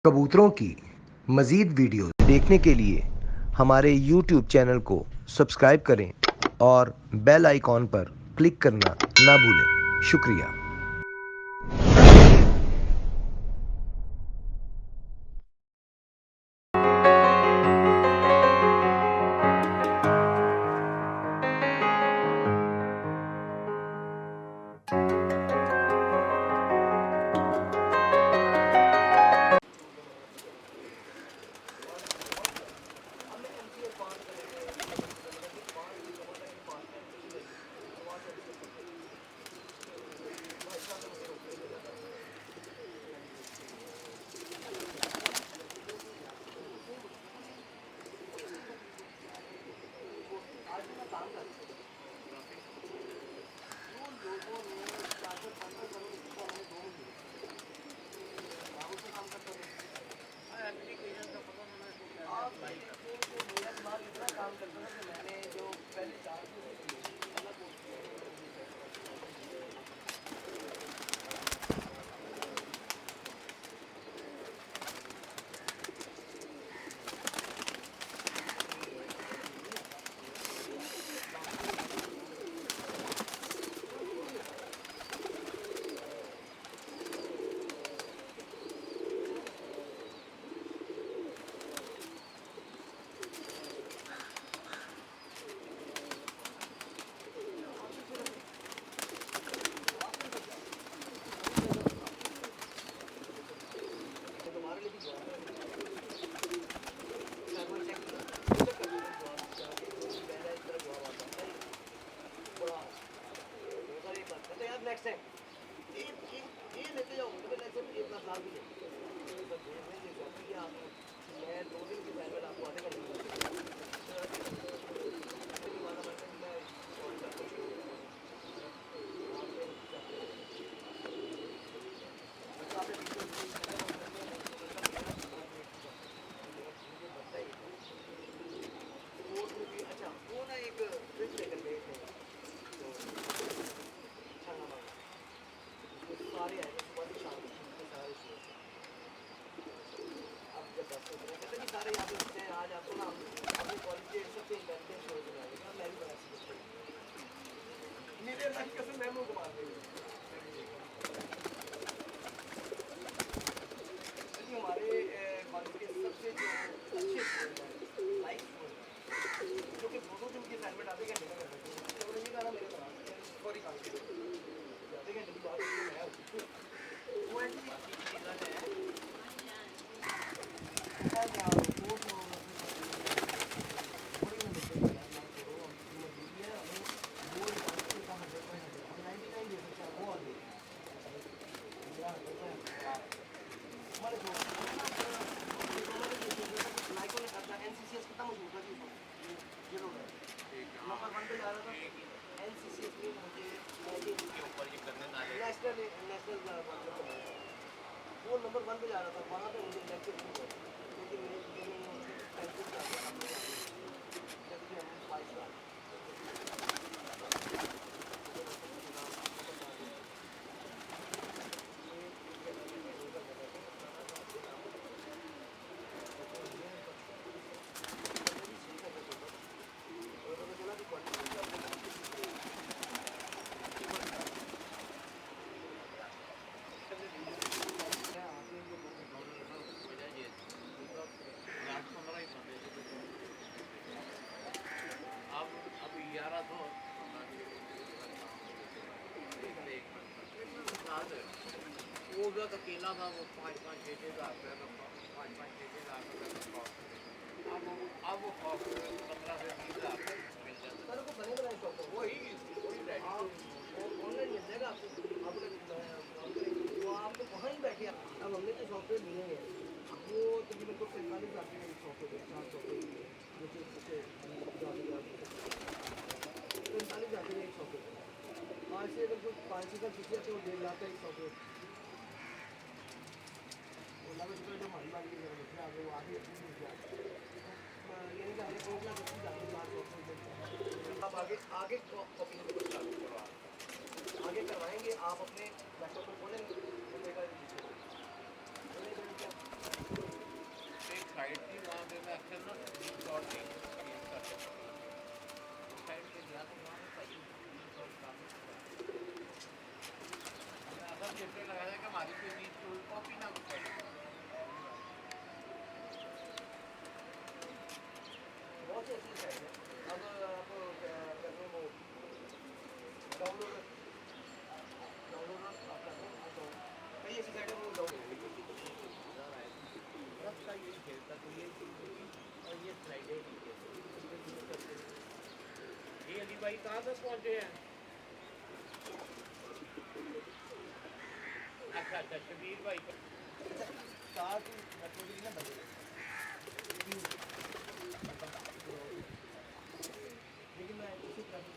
कबूतरों की मज़ीद वीडियो देखने के लिए हमारे YouTube चैनल को सब्सक्राइब करें और बेल आइकॉन पर क्लिक करना ना भूलें। शुक्रिया। नेक्स्ट टाइम ये लेते जाओ तो नेक्स्ट टाइम ये अपना साथ भी ले मैं 2 दिन की पहले आपको आधे घंटे अच्छा वो ना एक फ्रिज लेकर गए थे सारे आए थे सुबह से शाम तक सारे अब जब 10 बजे कहते हैं कि सारे यहाँ पे होते हैं आज आपको ना अपनी कॉलेज के सबसे इंटेलिजेंट शो बनाएगा मैं भी बना मेरे अल्लाह की कसम मैं मुंह घुमा दूँगा हमारे कॉलेज के सबसे जो अच्छे स्टूडेंट हैं लाइक स्टूडेंट जो कि 2-2 दिन की असाइनमेंट आधे घंटे में कर देते हैं तो उन्होंने कहा मेरे बना सॉरी काम के आधे घंटे की बात है वो नंबर 1 पे जा रहा था वहाँ पे मुझे लेक्चर शुरू हुआ क्योंकि मेरे वो अकेला था वो 5-5-6 हज़ार रुपये का 5-5-6 हज़ार रुपये का अब वो 15 से 20 हज़ार मिल जाता है को बने बनाए शॉप वही ऑनलाइन मिल जाएगा आपको आपको वहाँ ही बैठे अब हमने जो सॉफ्टवेयर लिए हैं वो तकरीबन को 45 हज़ार के सॉफ्टवेयर 4 सॉफ्टवेयर जो 45 हज़ार के एक सॉफ्टवेयर 5 से अगर कुछ 5 का किसी तो 1.5 लाख का एक सॉफ्टवेयर जो हमारी बात की आगे वो आगे यानी कि हमें 1 लाख 80,000 आप आगे आगे कॉपी आगे करवाएंगे आप अपने लैपटॉप पर खोलेंगे आजकल ना शॉर्ट साइड से दिया तो वहाँ पे सही ऐसा चित्र लगाया कि हमारी कोई चीज़ तो कॉपी ना हो पाए। बहुत सी ऐसी साइड है। अब आप कर लो वो डाउनलोड डाउनलोड आप कर लो तो कई ऐसी साइड है वो डाउनलोड रफ का ये खेलता तो ये और ये स्लाइडें नहीं खेलते। ये अली भाई कहाँ तक पहुँचे हैं? अच्छा अच्छा शबीर भाई साथ ही ना बजे लेकिन मैं इसी तरह से